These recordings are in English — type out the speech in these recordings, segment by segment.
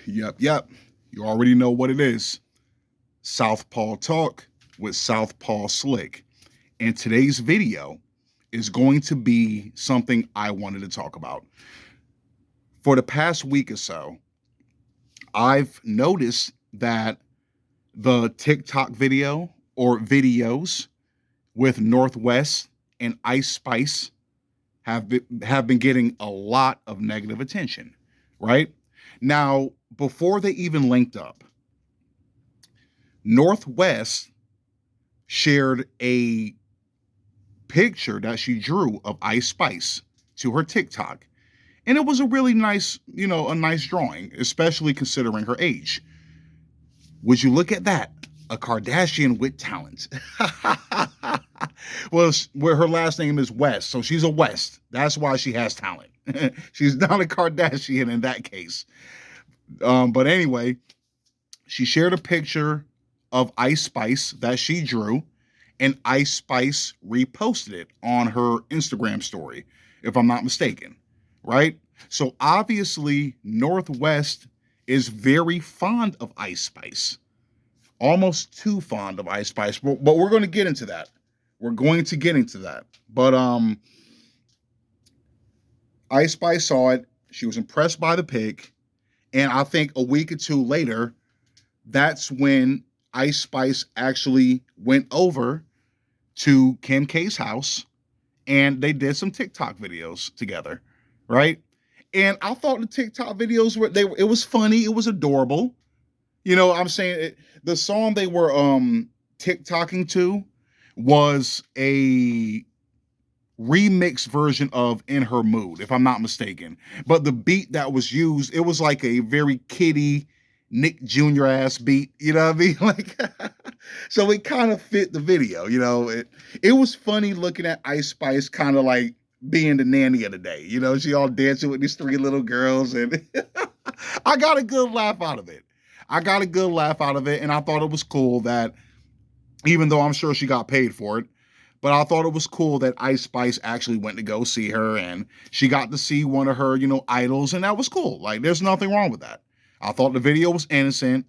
Yep. You already know what it is. Southpaw Talk with Southpaw Slick. And today's video is going to be something I wanted to talk about. For the past week or so, I've noticed that the TikTok video or videos with Northwest and Ice Spice have been getting a lot of negative attention, right? Now, before they even linked up, Northwest shared a picture that she drew of Ice Spice to her TikTok. And it was a really nice, a nice drawing, especially considering her age. Would you look at that? A Kardashian with talent. Well, where her last name is West, so she's a West. That's why she has talent. She's not a Kardashian in that case. But anyway, she shared a picture of Ice Spice that she drew, and Ice Spice reposted it on her Instagram story, if I'm not mistaken, right? So obviously, Northwest is very fond of Ice Spice, almost too fond of Ice Spice. But we're going to get into that. But Ice Spice saw it. She was impressed by the pic, and I think a week or two later, that's when Ice Spice actually went over to Kim K's house and they did some TikTok videos together, right? And I thought the TikTok videos it was funny, it was adorable. I'm saying the song they were TikToking to was a remix version of In Her Mood, if I'm not mistaken. But the beat that was used, it was like a very kiddie Nick Jr. ass beat, you know what I mean? Like, so it kind of fit the video, it was funny looking at Ice Spice kind of like being the nanny of the day, she all dancing with these three little girls, and I got a good laugh out of it. And I thought it was cool that, even though I'm sure she got paid for it, but I thought it was cool that Ice Spice actually went to go see her and she got to see one of her, idols, and that was cool. Like, there's nothing wrong with that. I thought the video was innocent.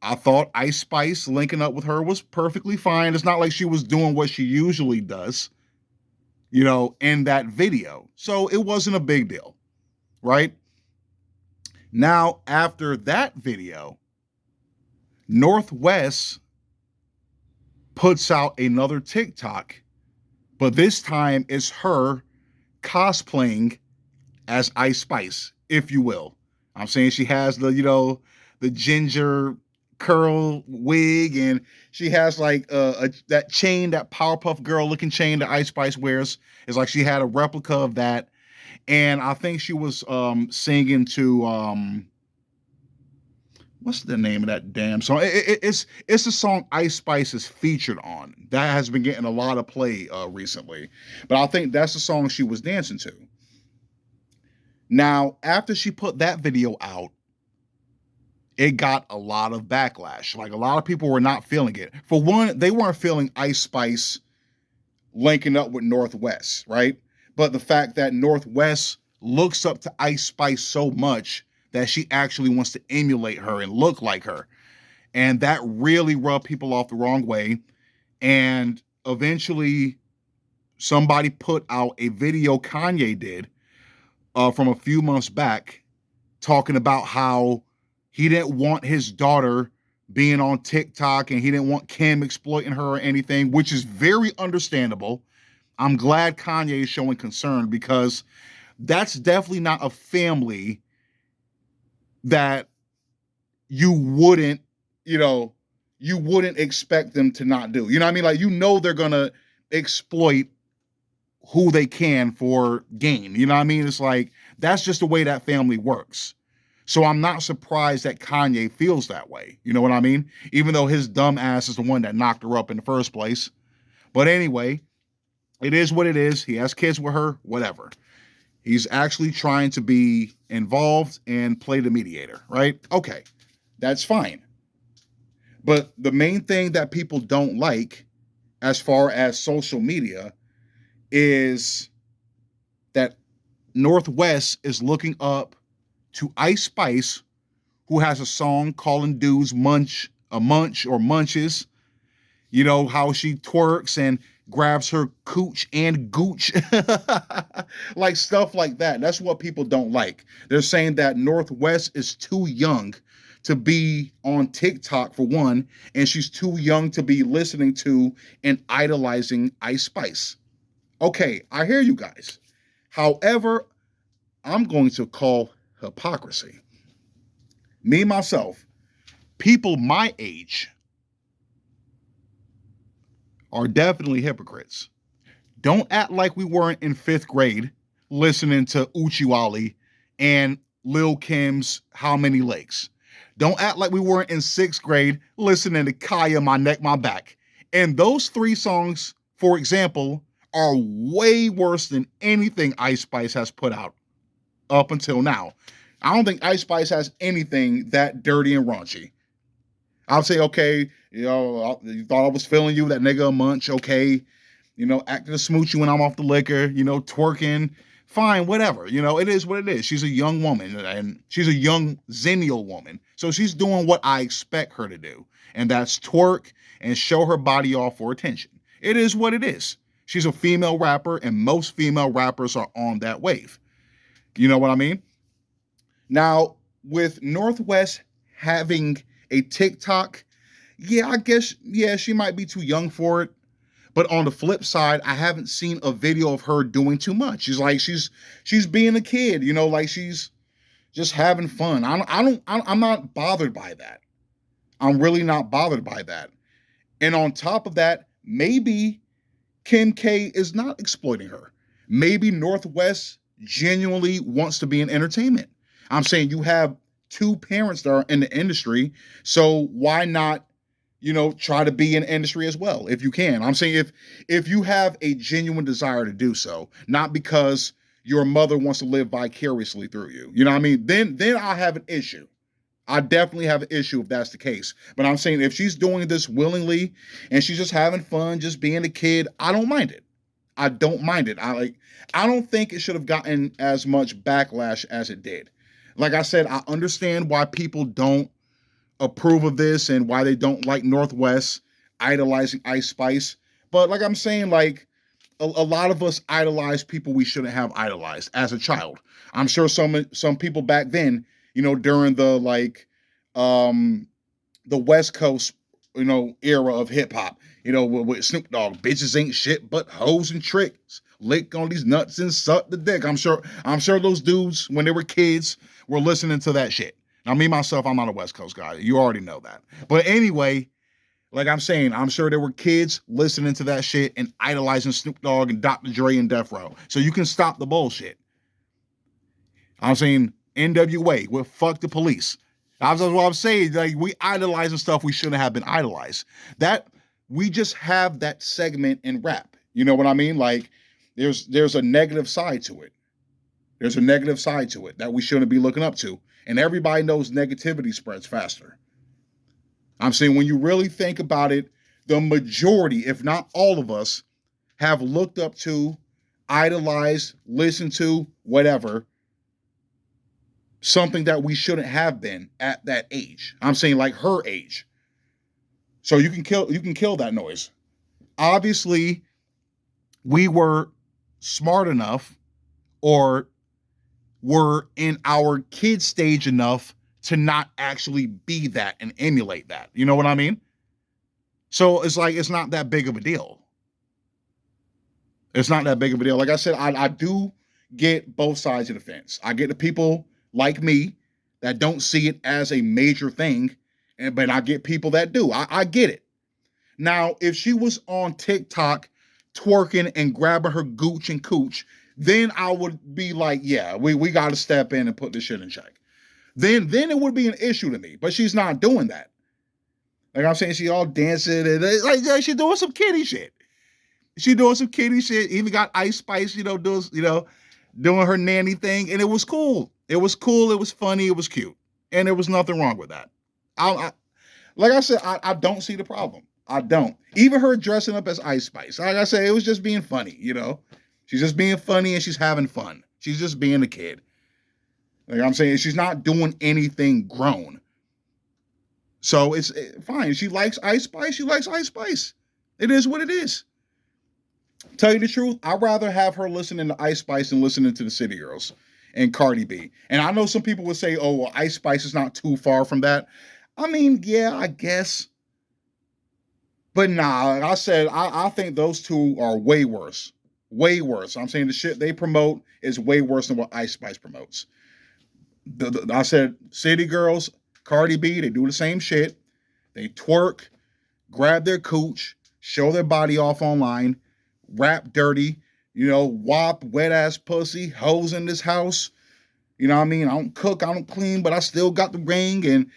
I thought Ice Spice linking up with her was perfectly fine. It's not like she was doing what she usually does, in that video. So it wasn't a big deal, right? Now, after that video, Northwest puts out another TikTok, but this time it's her cosplaying as Ice Spice, if you will. I'm saying she has the ginger curl wig, and she has like that chain, that Powerpuff Girl looking chain that Ice Spice wears. It's like she had a replica of that, and I think she was singing to what's the name of that damn song? It's a song Ice Spice is featured on that has been getting a lot of play recently, but I think that's the song she was dancing to. Now, after she put that video out, it got a lot of backlash. Like, a lot of people were not feeling it. For one, they weren't feeling Ice Spice linking up with Northwest, right? But the fact that Northwest looks up to Ice Spice so much that she actually wants to emulate her and look like her. And that really rubbed people off the wrong way. And eventually, somebody put out a video Kanye did from a few months back, talking about how he didn't want his daughter being on TikTok and he didn't want Kim exploiting her or anything, which is very understandable. I'm glad Kanye is showing concern, because that's definitely not a family that you wouldn't expect them to not do. You know what I mean? Like, they're going to exploit who they can for gain. You know what I mean? It's like, that's just the way that family works. So I'm not surprised that Kanye feels that way. You know what I mean? Even though his dumb ass is the one that knocked her up in the first place. But anyway, it is what it is. He has kids with her, whatever. He's actually trying to be involved and play the mediator, right? Okay, that's fine. But the main thing that people don't like as far as social media is that Northwest is looking up to Ice Spice, who has a song calling dudes munch or munches. You know, how she twerks and grabs her cooch and gooch. Like stuff like that. That's what people don't like. They're saying that Northwest is too young to be on TikTok for one, and she's too young to be listening to and idolizing Ice Spice. Okay, I hear you guys. However, I'm going to call hypocrisy. Me, myself, people my age are definitely hypocrites. Don't act like we weren't in 5th grade listening to Uchiwali and Lil Kim's How Many Lakes. Don't act like we weren't in 6th grade listening to Kaya, My Neck, My Back. And those 3 songs, for example, are way worse than anything Ice Spice has put out up until now. I don't think Ice Spice has anything that dirty and raunchy. I'll say, okay, you know, you thought I was feeling you, that nigga a munch, okay. You know, acting a smoochie when I'm off the liquor, you know, twerking, fine, whatever. You know, it is what it is. She's a young woman, and she's a young Xennial woman. So she's doing what I expect her to do, and that's twerk and show her body off for attention. It is what it is. She's a female rapper, and most female rappers are on that wave. You know what I mean? Now, with Northwest having a TikTok, yeah, I guess, yeah, she might be too young for it. But on the flip side, I haven't seen a video of her doing too much. She's being a kid, you know, like she's just having fun. I'm not bothered by that. I'm really not bothered by that. And on top of that, maybe Kim K is not exploiting her. Maybe Northwest genuinely wants to be in entertainment. I'm saying you have 2 parents that are in the industry, so why not, you know, try to be in the industry as well if you can. I'm saying if you have a genuine desire to do so, not because your mother wants to live vicariously through you. You know what I mean? Then I have an issue. I definitely have an issue if that's the case. But I'm saying if she's doing this willingly and she's just having fun, just being a kid, I don't mind it. I don't mind it. I don't think it should have gotten as much backlash as it did. Like I said, I understand why people don't approve of this and why they don't like Northwest idolizing Ice Spice. But like I'm saying, like a lot of us idolize people we shouldn't have idolized as a child. I'm sure some people back then, you know, during the West Coast, you know, era of hip hop, you know, with Snoop Dogg, bitches ain't shit but hoes and tricks. Lick on these nuts and suck the dick. I'm sure those dudes, when they were kids, were listening to that shit. Now, me, myself, I'm not a West Coast guy. You already know that. But anyway, like I'm saying, I'm sure there were kids listening to that shit and idolizing Snoop Dogg and Dr. Dre and Death Row. So you can stop the bullshit. I'm saying NWA with Fuck the Police. That's what I'm saying. Like, we idolizing stuff we shouldn't have been idolized. That we just have that segment in rap. You know what I mean? Like, there's a negative side to it. There's a negative side to it that we shouldn't be looking up to. And everybody knows negativity spreads faster. I'm saying when you really think about it, the majority, if not all of us, have looked up to, idolized, listened to, whatever, something that we shouldn't have been at that age. I'm saying like her age. So you can kill that noise. Obviously, we were smart enough or were in our kid stage enough to not actually be that and emulate that. You know what I mean? So it's like, it's not that big of a deal. It's not that big of a deal. Like I said, I do get both sides of the fence. I get the people like me that don't see it as a major thing, but I get people that do. I get it. Now, if she was on TikTok twerking and grabbing her gooch and cooch, then I would be like, yeah, we got to step in and put this shit in check. Then it would be an issue to me, but she's not doing that. Like I'm saying, she all dancing and like she doing some kiddie shit. She doing some kiddie shit. Even got Ice Spice, doing her nanny thing, and it was cool. It was cool. It was funny. It was cute, and there was nothing wrong with that. Like I said, I don't see the problem. I don't. Even her dressing up as Ice Spice. Like I said, it was just being funny. She's just being funny and she's having fun. She's just being a kid. Like I'm saying, she's not doing anything grown. So it's fine. She likes Ice Spice. She likes Ice Spice. It is what it is. Tell you the truth, I'd rather have her listening to Ice Spice than listening to the City Girls and Cardi B. And I know some people would say, oh, well, Ice Spice is not too far from that. I mean, yeah, I guess. But nah, like I said, I think those two are way worse. Way worse. I'm saying the shit they promote is way worse than what Ice Spice promotes. I said City Girls, Cardi B, they do the same shit. They twerk, grab their cooch, show their body off online, rap dirty, wop, wet ass pussy, hoes in this house. You know what I mean? I don't cook, I don't clean, but I still got the ring. And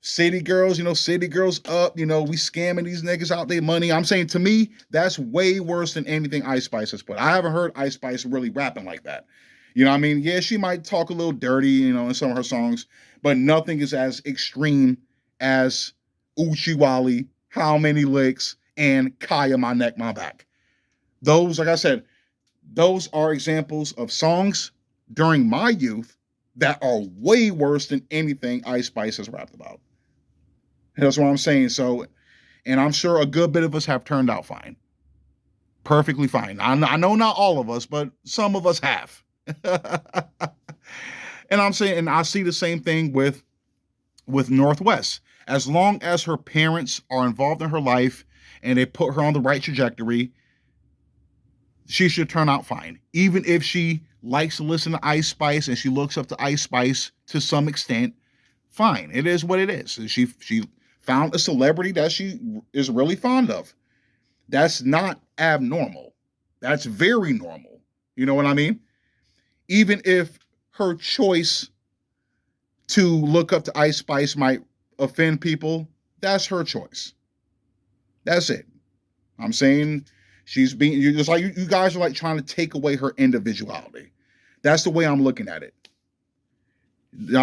City Girls, City Girls up, we scamming these niggas out their money. I'm saying, to me, that's way worse than anything Ice Spice has put. I haven't heard Ice Spice really rapping like that. You know what I mean? Yeah, she might talk a little dirty, in some of her songs, but nothing is as extreme as Uchiwali, How Many Licks, and Kaya My Neck, My Back. Those, like I said, those are examples of songs during my youth that are way worse than anything Ice Spice has rapped about. That's what I'm saying. So, and I'm sure a good bit of us have turned out fine. Perfectly fine. I know not all of us, but some of us have. And I'm saying, and I see the same thing with Northwest. As long as her parents are involved in her life and they put her on the right trajectory, she should turn out fine. Even if she likes to listen to Ice Spice and she looks up to Ice Spice to some extent, fine. It is what it is. She found a celebrity that she is really fond of. That's not abnormal. That's very normal. You know what I mean? Even if her choice to look up to Ice Spice might offend people, that's her choice. That's it. I'm saying she's being, you just like, you guys are like trying to take away her individuality. That's the way I'm looking at it.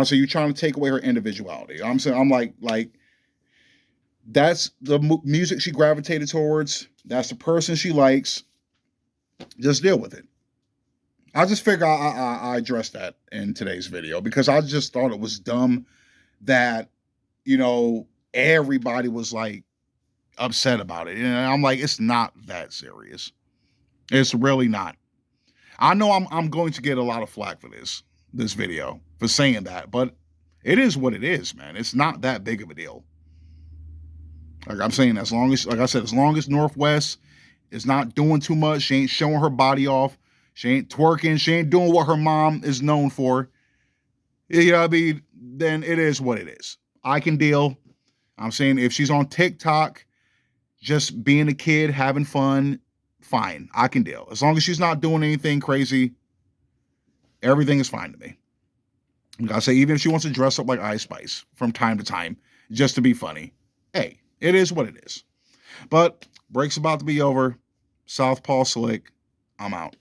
So you're trying to take away her individuality. I'm saying, I'm like, that's the music she gravitated towards. That's the person she likes. Just deal with it. I just figure I addressed that in today's video because I just thought it was dumb that, everybody was like upset about it. And I'm like, it's not that serious. It's really not. I know I'm going to get a lot of flack for this video, for saying that, but it is what it is, man. It's not that big of a deal. Like I'm saying, as long as Northwest is not doing too much, she ain't showing her body off, she ain't twerking, she ain't doing what her mom is known for, you know what I mean, then it is what it is. I can deal. I'm saying if she's on TikTok, just being a kid, having fun, fine. I can deal. As long as she's not doing anything crazy, everything is fine to me. Like I say, even if she wants to dress up like Ice Spice from time to time, just to be funny, hey, it is what it is. But break's about to be over. Southpaw Slick, I'm out.